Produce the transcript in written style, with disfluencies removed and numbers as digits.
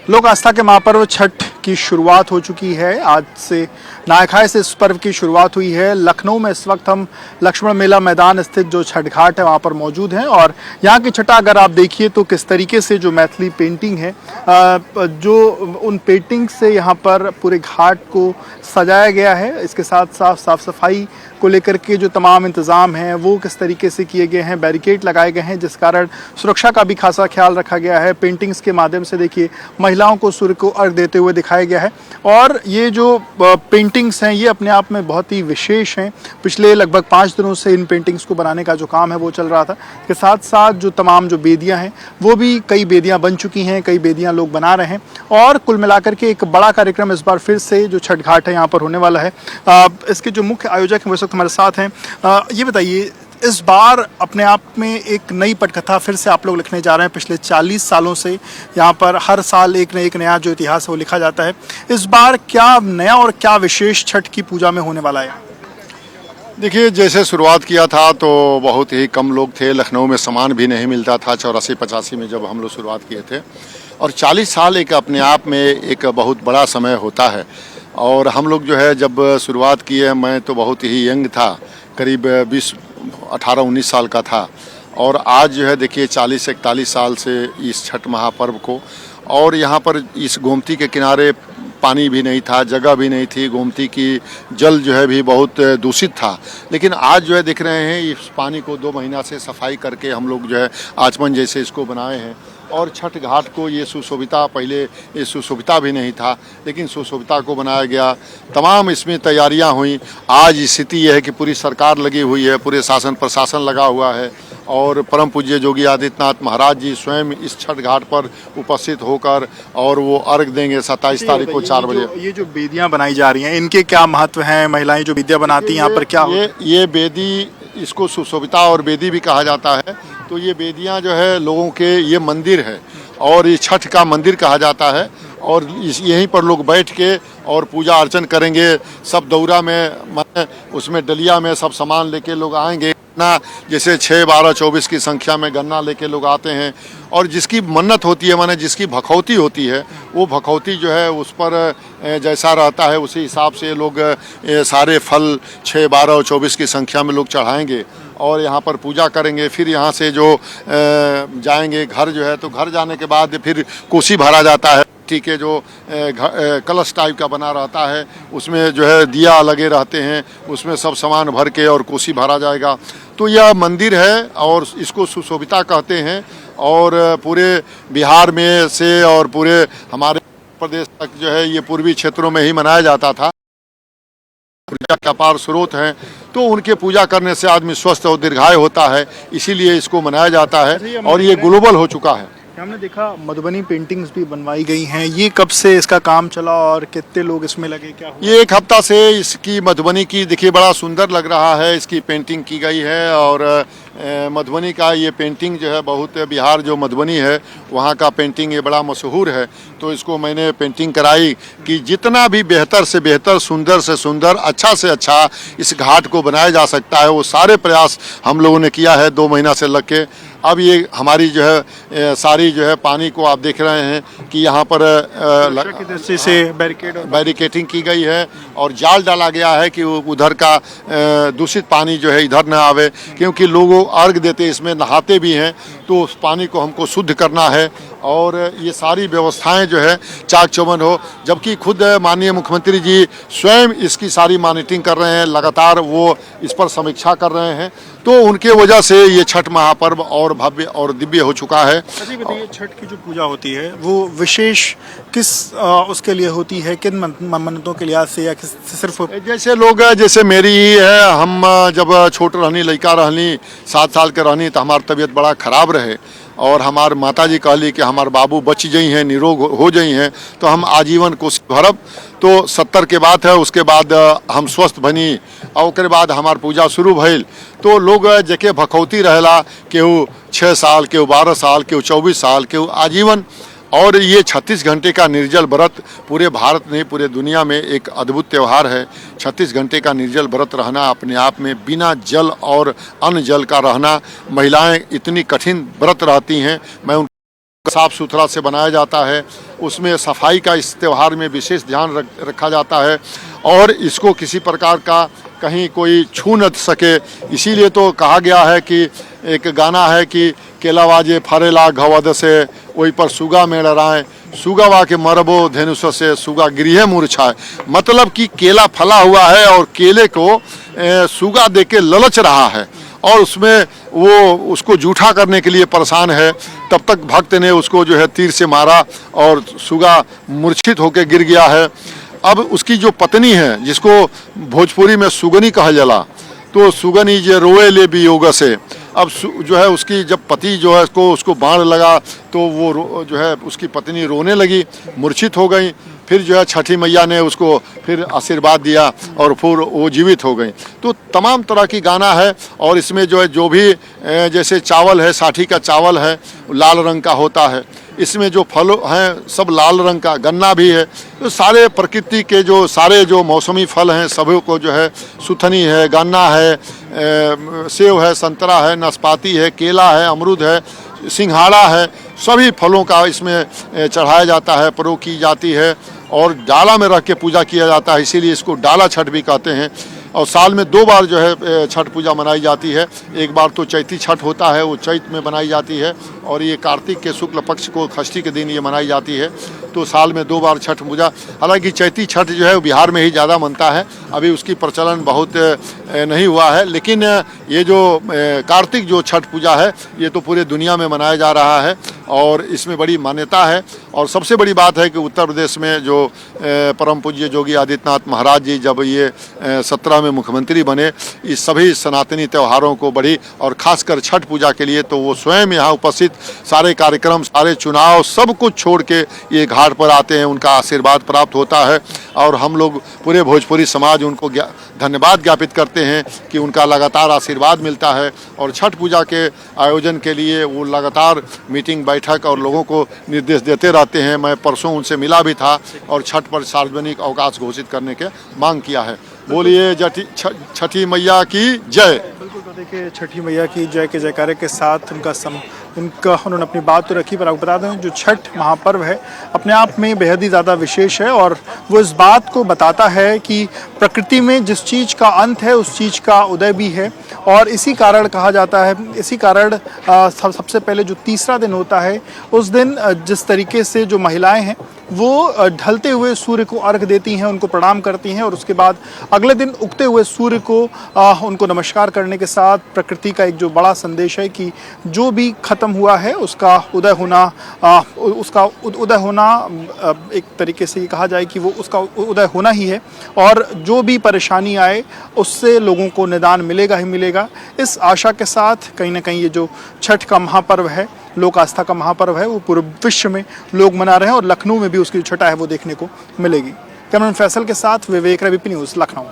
लोक आस्था के महापर्व छठ की शुरुआत हो चुकी है। आज से नहाय से इस पर्व की शुरुआत हुई है। लखनऊ में इस वक्त हम लक्ष्मण मेला मैदान स्थित जो छठ घाट है वहाँ पर मौजूद हैं और यहाँ की छठा अगर आप देखिए तो किस तरीके से जो मैथिली पेंटिंग है, जो उन पेंटिंग से यहाँ पर पूरे घाट को सजाया गया है। इसके साथ साफ सफाई को लेकर के जो तमाम इंतज़ाम हैं वो किस तरीके से किए गए हैं, बैरिकेड लगाए गए हैं जिस कारण सुरक्षा का भी खासा ख्याल रखा गया है। पेंटिंग्स के माध्यम से देखिए महिलाओं को सूर्य को अर्घ देते हुए दिखाया गया है और ये जो पेंटिंग्स हैं ये अपने आप में बहुत ही विशेष हैं। पिछले लगभग 5 दिनों से इन पेंटिंग्स को बनाने का जो काम है वो चल रहा था। इसके साथ साथ जो तमाम जो बेदियाँ हैं वो भी कई बेदियाँ बन चुकी हैं, कई बेदियाँ लोग बना रहे हैं और कुल मिलाकर के एक बड़ा कार्यक्रम इस बार फिर से जो छठ घाट है यहाँ पर होने वाला है। इसके जो मुख्य आयोजक हैं वो इस वक्त हमारे साथ हैं। ये बताइए, इस बार अपने आप में एक नई पटकथा फिर से आप लोग लिखने जा रहे हैं। पिछले 40 सालों से यहाँ पर हर साल एक नया जो इतिहास है वो लिखा जाता है। इस बार क्या नया और क्या विशेष छठ की पूजा में होने वाला है? देखिए, जैसे शुरुआत किया था तो बहुत ही कम लोग थे। लखनऊ में सामान भी नहीं मिलता था 84-85 में जब हम लोग शुरुआत किए थे। और 40 साल एक अपने आप में एक बहुत बड़ा समय होता है। और हम लोग जो है जब शुरुआत किए, मैं तो बहुत ही यंग था, करीब 18-19 साल का था। और आज जो है देखिए 40-41 साल से इस छठ महापर्व को, और यहाँ पर इस गोमती के किनारे पानी भी नहीं था, जगह भी नहीं थी। गोमती की जल जो है भी बहुत दूषित था। लेकिन आज जो है देख रहे हैं इस पानी को 2 महीना से सफाई करके हम लोग जो है आचमन जैसे इसको बनाए हैं। और छठ घाट को ये सुशोभिता, पहले ये सुशोभिता भी नहीं था लेकिन सुशोभिता को बनाया गया। तमाम इसमें तैयारियां हुई। आज स्थिति यह है कि पूरी सरकार लगी हुई है, पूरे शासन प्रशासन लगा हुआ है और परम पूज्य योगी आदित्यनाथ महाराज जी स्वयं इस छठ घाट पर उपस्थित होकर और वो अर्घ देंगे 27 तारीख को 4 बजे। ये जो बेदियां बनाई जा रही हैं इनके क्या महत्व हैं? महिलाएं जो बेदियां बनाती हैं यहाँ पर क्या ये बेदी, इसको सुशोभिता और बेदी भी कहा जाता है। तो ये बेदियां जो है लोगों के, ये मंदिर है और ये छठ का मंदिर कहा जाता है। और यहीं पर लोग बैठ के और पूजा अर्चन करेंगे। सब दौरा में, उसमें डलिया में सब सामान लेके लोग आएंगे ना, जैसे 6, 12, 24 की संख्या में गन्ना लेके लोग आते हैं। और जिसकी मन्नत होती है, माने जिसकी भखौती होती है, वो भखौती जो है उस पर जैसा रहता है उसी हिसाब से लोग सारे फल 6, 12 और 24 की संख्या में लोग चढ़ाएंगे और यहाँ पर पूजा करेंगे। फिर यहाँ से जो जाएंगे घर, जो है तो घर जाने के बाद फिर कोसी भरा जाता है। ठीक है, जो कलश टाइप का बना रहता है उसमें जो है दिया लगे रहते हैं, उसमें सब सामान भर के और कोसी भरा जाएगा। तो यह मंदिर है और इसको सुशोभिता कहते हैं। और पूरे बिहार में से और पूरे हमारे प्रदेश तक जो है ये पूर्वी क्षेत्रों में ही मनाया जाता था। ऊर्जा के अपार स्रोत हैं तो उनके पूजा करने से आदमी स्वस्थ और दीर्घायु होता है, इसीलिए इसको मनाया जाता है और ये ग्लोबल हो चुका है। हमने देखा मधुबनी पेंटिंग्स भी बनवाई गई हैं। ये कब से इसका काम चला और कितने लोग इसमें लगे, क्या हुआ? ये 1 हफ्ता से इसकी मधुबनी की, देखिए बड़ा सुंदर लग रहा है, इसकी पेंटिंग की गई है। और मधुबनी का ये पेंटिंग जो है बहुत, बिहार जो मधुबनी है वहाँ का पेंटिंग ये बड़ा मशहूर है। तो इसको मैंने पेंटिंग कराई कि जितना भी बेहतर से बेहतर, सुंदर से सुंदर, अच्छा से अच्छा इस घाट को बनाया जा सकता है, वो सारे प्रयास हम लोगों ने किया है 2 महीना से लग के। अब ये हमारी जो है सारी जो है पानी को आप देख रहे हैं कि यहाँ पर की दृष्टि से बैरिकेटिंग की गई है और जाल डाला गया है कि उधर का दूषित पानी जो है इधर न आवे, क्योंकि लोग अर्घ देते, इसमें नहाते भी हैं, तो उस पानी को हमको शुद्ध करना है। और ये सारी व्यवस्थाएं जो है चाक चौबंद हो, जबकि खुद माननीय मुख्यमंत्री जी स्वयं इसकी सारी मॉनिटरिंग कर रहे हैं, लगातार वो इस पर समीक्षा कर रहे हैं। तो उनके वजह से ये छठ महापर्व और भव्य और दिव्य हो चुका है। बताइए, छठ की जो पूजा होती है वो विशेष किस उसके लिए होती है, किन मन्नतों के लिहाज से, या सिर्फ जैसे लोग, जैसे मेरी ही है, हम जब छोट रहनी, लड़का रहनी, 7 साल के रहनी, तो हमारी तबीयत बड़ा खराब रहे और हमार माता जी कहली कि हमार बाबू बच गई हैं, निरोग हो गई हैं, तो हम आजीवन कोशिश भरब। तो 70 के बाद है, उसके बाद हम स्वस्थ बनी और उसके बाद हमार पूजा शुरू भइल। तो लोग जेके भखौती रहेला, केहू 6 साल, केहू 12 साल, केहू 24 साल, केहू आजीवन। और ये 36 घंटे का निर्जल व्रत पूरे भारत नहीं, पूरे दुनिया में एक अद्भुत त्यौहार है। 36 घंटे का निर्जल व्रत रहना अपने आप में, बिना जल और अन्न जल का रहना, महिलाएं इतनी कठिन व्रत रहती हैं। मैं साफ सुथरा से बनाया जाता है, उसमें सफाई का इस त्यौहार में विशेष ध्यान रखा जाता है और इसको किसी प्रकार का कहीं कोई छू न सके। इसीलिए तो कहा गया है कि एक गाना है कि केला बाजे फरेला घवद से वही पर सुगा में लड़ाएं, सुगा वा के मरबो धेनुष से सुगा गृह मूर्छाए। मतलब कि केला फला हुआ है और केले को सुगा दे के ललच रहा है और उसमें वो उसको जूठा करने के लिए परेशान है। तब तक भक्त ने उसको जो है तीर से मारा और सुगा मूर्छित होकर गिर गया है। अब उसकी जो पत्नी है, जिसको भोजपुरी में सुगनी कहा जाला, तो सुगनी जे रोए ले भी योग से। अब जो है उसकी जब पति जो है उसको बाण लगा तो वो जो है उसकी पत्नी रोने लगी, मूर्छित हो गई। फिर जो है छठी मैया ने उसको फिर आशीर्वाद दिया और फिर वो जीवित हो गई। तो तमाम तरह की गाना है और इसमें जो है जो भी जैसे चावल है, साठी का चावल है लाल रंग का होता है, इसमें जो फल हैं सब लाल रंग का, गन्ना भी है। तो सारे प्रकृति के जो सारे जो मौसमी फल हैं सभी को जो है, सुथनी है, गन्ना है, सेव है, संतरा है, नाशपाती है, केला है, अमरूद है, सिंघाड़ा है, सभी फलों का इसमें चढ़ाया जाता है, प्रयोग की जाती है और डाला में रख के पूजा किया जाता है। इसीलिए इसको डाला छठ भी कहते हैं। और साल में 2 बार जो है छठ पूजा मनाई जाती है। एक बार तो चैती छठ होता है, वो चैत में बनाई जाती है और ये कार्तिक के शुक्ल पक्ष को षष्ठी के दिन ये मनाई जाती है। तो साल में 2 बार छठ पूजा, हालांकि चैती छठ जो है वो बिहार में ही ज़्यादा मनता है, अभी उसकी प्रचलन बहुत नहीं हुआ है। लेकिन ये जो कार्तिक जो छठ पूजा है ये तो पूरे दुनिया में मनाया जा रहा है और इसमें बड़ी मान्यता है। और सबसे बड़ी बात है कि उत्तर प्रदेश में जो परम पूज्य योगी आदित्यनाथ महाराज जी जब ये 17 में मुख्यमंत्री बने, इस सभी सनातनी त्योहारों को बड़ी और खासकर छठ पूजा के लिए तो वो स्वयं यहाँ उपस्थित सारे कार्यक्रम, सारे चुनाव सब कुछ छोड़ के ये घाट पर आते हैं, उनका आशीर्वाद प्राप्त होता है और हम लोग पूरे भोजपुरी समाज उनको धन्यवाद ज्ञापित करते हैं कि उनका लगातार आशीर्वाद मिलता है। और छठ पूजा के आयोजन के लिए वो लगातार मीटिंग, बैठक और लोगों को निर्देश देते रहते हैं। मैं परसों उनसे मिला भी था और छठ पर सार्वजनिक अवकाश घोषित करने के मांग किया है। बोलिए छठी मैया की जय। बिल्कुल, तो देखिए छठी मैया की जय के जयकारे के साथ उन्होंने अपनी बात तो रखी, पर आपको बता दें जो छठ महापर्व है अपने आप में बेहद ही ज़्यादा विशेष है और वो इस बात को बताता है कि प्रकृति में जिस चीज़ का अंत है उस चीज़ का उदय भी है। और इसी कारण कहा जाता है, इसी कारण सबसे पहले जो तीसरा दिन होता है उस दिन जिस तरीके से जो महिलाएं हैं वो ढलते हुए सूर्य को अर्घ देती हैं, उनको प्रणाम करती हैं और उसके बाद अगले दिन उगते हुए सूर्य को उनको नमस्कार करने के साथ प्रकृति का एक जो बड़ा संदेश है कि जो भी खत्म हुआ है उसका उदय होना एक तरीके से ये कहा जाए कि वो उसका उदय होना ही है और जो भी परेशानी आए उससे लोगों को निदान मिलेगा ही मिलेगा। इस आशा के साथ कहीं ना कहीं ये जो छठ का महापर्व है, लोक आस्था का महापर्व है, वो पूरे विश्व में लोग मना रहे हैं और लखनऊ में भी उसकी जो छठा है वो देखने को मिलेगी। कैमरामैन फैसल के साथ विवेक, रवि न्यूज़, लखनऊ।